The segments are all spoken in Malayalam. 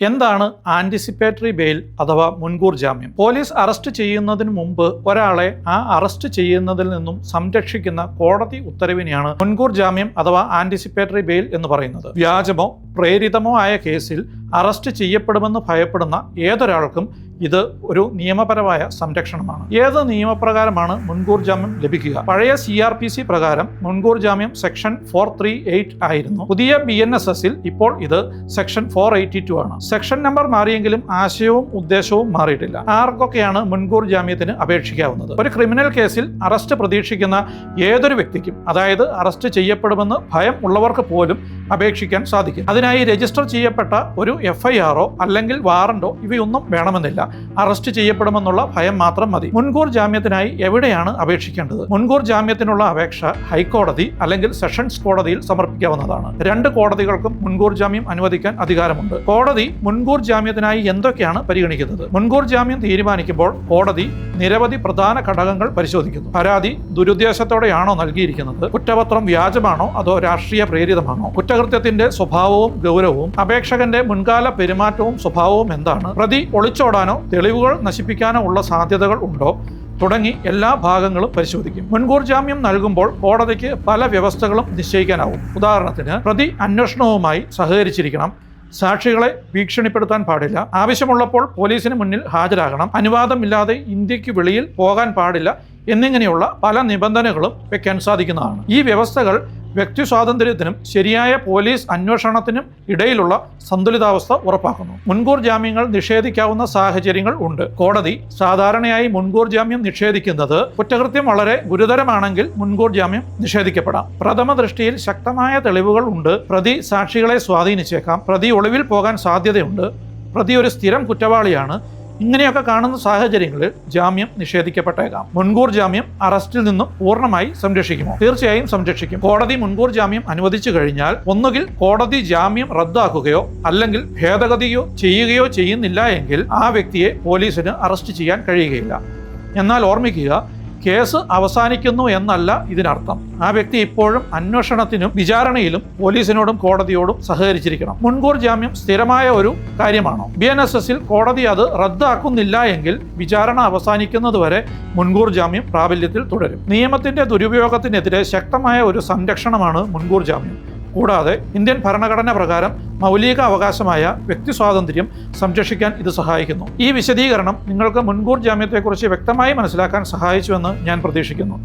എന്താണ് ആന്റിസിപ്പേറ്ററി ബെയിൽ അഥവാ മുൻകൂർ ജാമ്യം? പോലീസ് അറസ്റ്റ് ചെയ്യുന്നതിന് മുമ്പ് ഒരാളെ ആ അറസ്റ്റ് ചെയ്യുന്നതിൽ നിന്നും സംരക്ഷിക്കുന്ന കോടതി ഉത്തരവിനെയാണ് മുൻകൂർ ജാമ്യം അഥവാ ആന്റിസിപ്പേറ്ററി ബെയിൽ എന്ന് പറയുന്നത്. വ്യാജമോ പ്രേരിതമോ ആയ കേസിൽ അറസ്റ്റ് ചെയ്യപ്പെടുമെന്ന് ഭയപ്പെടുന്ന ഏതൊരാൾക്കും ഇത് ഒരു നിയമപരമായ സംരക്ഷണമാണ്. ഏത് നിയമപ്രകാരമാണ് മുൻകൂർ ജാമ്യം ലഭിക്കുക? പഴയ CRPC പ്രകാരം മുൻകൂർ ജാമ്യം സെക്ഷൻ 438 ആയിരുന്നു. പുതിയ BNSSൽ ഇപ്പോൾ ഇത് സെക്ഷൻ 482 ആണ്. സെക്ഷൻ നമ്പർ മാറിയെങ്കിലും ആശയവും ഉദ്ദേശവും മാറിയിട്ടില്ല. ആർക്കൊക്കെയാണ് മുൻകൂർ ജാമ്യത്തിന് അപേക്ഷിക്കാവുന്നത്? ഒരു ക്രിമിനൽ കേസിൽ അറസ്റ്റ് പ്രതീക്ഷിക്കുന്ന ഏതൊരു വ്യക്തിക്കും, അതായത് അറസ്റ്റ് ചെയ്യപ്പെടുമെന്ന് ഭയം ഉള്ളവർക്ക് പോലും അപേക്ഷിക്കാൻ സാധിക്കും. അതിനായി രജിസ്റ്റർ ചെയ്യപ്പെട്ട ഒരു FIR അല്ലെങ്കിൽ വാറന്റോ ഇവയൊന്നും വേണമെന്നില്ല. അറസ്റ്റ് ചെയ്യപ്പെടുമെന്നുള്ള ഭയം മാത്രം മതി. മുൻകൂർ ജാമ്യത്തിനായി എവിടെയാണ് അപേക്ഷിക്കേണ്ടത്? മുൻകൂർ ജാമ്യത്തിനുള്ള അപേക്ഷ ഹൈക്കോടതി അല്ലെങ്കിൽ സെഷൻസ് കോടതിയിൽ സമർപ്പിക്കാവുന്നതാണ്. രണ്ട് കോടതികൾക്കും മുൻകൂർ ജാമ്യം അനുവദിക്കാൻ അധികാരമുണ്ട്. കോടതി മുൻകൂർ ജാമ്യത്തിനായി എന്തൊക്കെയാണ് പരിഗണിക്കുന്നത്? മുൻകൂർ ജാമ്യം തീരുമാനിക്കുമ്പോൾ കോടതി നിരവധി പ്രധാന ഘടകങ്ങൾ പരിശോധിക്കുന്നു. പരാതി ദുരുദ്ദേശത്തോടെയാണോ നൽകിയിരിക്കുന്നത്? കുറ്റപത്രം വ്യാജമാണോ അതോ രാഷ്ട്രീയ പ്രേരിതമാണോ? കുറ്റകൃത്യത്തിന്റെ സ്വഭാവവും ഗൗരവവും, അപേക്ഷകന്റെ മുൻകാല പെരുമാറ്റവും സ്വഭാവവും എന്താണ്? പ്രതി ഒളിച്ചോടാനോ തെളിവുകൾ നശിപ്പിക്കാനോ ഉള്ള സാധ്യതകൾ ഉണ്ടോ തുടങ്ങി എല്ലാ ഭാഗങ്ങളും പരിശോധിക്കും. മുൻകൂർ ജാമ്യം നൽകുമ്പോൾ കോടതിക്ക് പല വ്യവസ്ഥകളും നിശ്ചയിക്കാനാവും. ഉദാഹരണത്തിന്, പ്രതി അന്വേഷണവുമായി സഹകരിച്ചിരിക്കണം, സാക്ഷികളെ ഭീഷണിപ്പെടുത്താൻ പാടില്ല, ആവശ്യമുള്ളപ്പോൾ പോലീസിന് മുന്നിൽ ഹാജരാകണം, അനുവാദമില്ലാതെ ഇന്ത്യക്ക് വെളിയിൽ പോകാൻ പാടില്ല എന്നിങ്ങനെയുള്ള പല നിബന്ധനകളും വെക്കാൻ സാധിക്കുന്നതാണ്. ഈ വ്യവസ്ഥകൾ വ്യക്തി സ്വാതന്ത്ര്യത്തിനും ശരിയായ പോലീസ് അന്വേഷണത്തിനും ഇടയിലുള്ള സന്തുലിതാവസ്ഥ ഉറപ്പാക്കുന്നു. മുൻകൂർ ജാമ്യങ്ങൾ നിഷേധിക്കാവുന്ന സാഹചര്യങ്ങൾ ഉണ്ട്. കോടതി സാധാരണയായി മുൻകൂർ ജാമ്യം നിഷേധിക്കുന്നത് കുറ്റകൃത്യം വളരെ ഗുരുതരമാണെങ്കിൽ മുൻകൂർ ജാമ്യം നിഷേധിക്കപ്പെടാം. പ്രഥമ ദൃഷ്ടിയിൽ ശക്തമായ തെളിവുകൾ ഉണ്ട്, പ്രതി സാക്ഷികളെ സ്വാധീനിച്ചേക്കാം, പ്രതി ഒളിവിൽ പോകാൻ സാധ്യതയുണ്ട്, പ്രതി ഒരു സ്ഥിരം കുറ്റവാളിയാണ്, ഇങ്ങനെയൊക്കെ കാണുന്ന സാഹചര്യങ്ങളിൽ ജാമ്യം നിഷേധിക്കപ്പെട്ടേക്കാം. മുൻകൂർ ജാമ്യം അറസ്റ്റിൽ നിന്നും പൂർണ്ണമായി സംരക്ഷിക്കുമോ? തീർച്ചയായും സംരക്ഷിക്കും. കോടതി മുൻകൂർ ജാമ്യം അനുവദിച്ചു കഴിഞ്ഞാൽ ഒന്നുകിൽ കോടതി ജാമ്യം റദ്ദാക്കുകയോ അല്ലെങ്കിൽ ഭേദഗതിയോ ചെയ്യുകയോ ചെയ്യുന്നില്ല എങ്കിൽ ആ വ്യക്തിയെ പോലീസിന് അറസ്റ്റ് ചെയ്യാൻ കഴിയുകയില്ല. എന്നാൽ ഓർമ്മിക്കുക, കേസ് അവസാനിക്കുന്നു എന്നല്ല ഇതിനർത്ഥം. ആ വ്യക്തി ഇപ്പോഴും അന്വേഷണത്തിനും വിചാരണയിലും പോലീസിനോടും കോടതിയോടും സഹകരിച്ചിരിക്കണം. മുൻകൂർ ജാമ്യം സ്ഥിരമായ ഒരു കാര്യമാണോ? BNSSൽ കോടതി അത് റദ്ദാക്കുന്നില്ല എങ്കിൽ വിചാരണ അവസാനിക്കുന്നതുവരെ മുൻകൂർ ജാമ്യം പ്രാബല്യത്തിൽ തുടരും. നിയമത്തിന്റെ ദുരുപയോഗത്തിനെതിരെ ശക്തമായ ഒരു സംരക്ഷണമാണ് മുൻകൂർ ജാമ്യം. കൂടാതെ ഇന്ത്യൻ ഭരണഘടന പ്രകാരം മൗലിക അവകാശമായ വ്യക്തി സ്വാതന്ത്ര്യം സംരക്ഷിക്കാൻ ഇത് സഹായിക്കുന്നു. ഈ വിശദീകരണം നിങ്ങൾക്ക് മുൻകൂർ ജാമ്യത്തെക്കുറിച്ച് വ്യക്തമായി മനസ്സിലാക്കാൻ സഹായിച്ചുവെന്ന് ഞാൻ പ്രതീക്ഷിക്കുന്നു.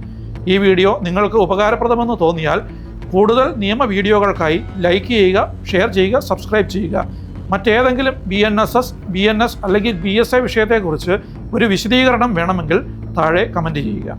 ഈ വീഡിയോ നിങ്ങൾക്ക് ഉപകാരപ്രദമെന്ന് തോന്നിയാൽ കൂടുതൽ നിയമ വീഡിയോകൾക്കായി ലൈക്ക് ചെയ്യുക, ഷെയർ ചെയ്യുക, സബ്സ്ക്രൈബ് ചെയ്യുക. മറ്റേതെങ്കിലും BNSS, BNS അല്ലെങ്കിൽ BSI വിഷയത്തെക്കുറിച്ച് ഒരു വിശദീകരണം വേണമെങ്കിൽ താഴെ കമൻറ്റ് ചെയ്യുക.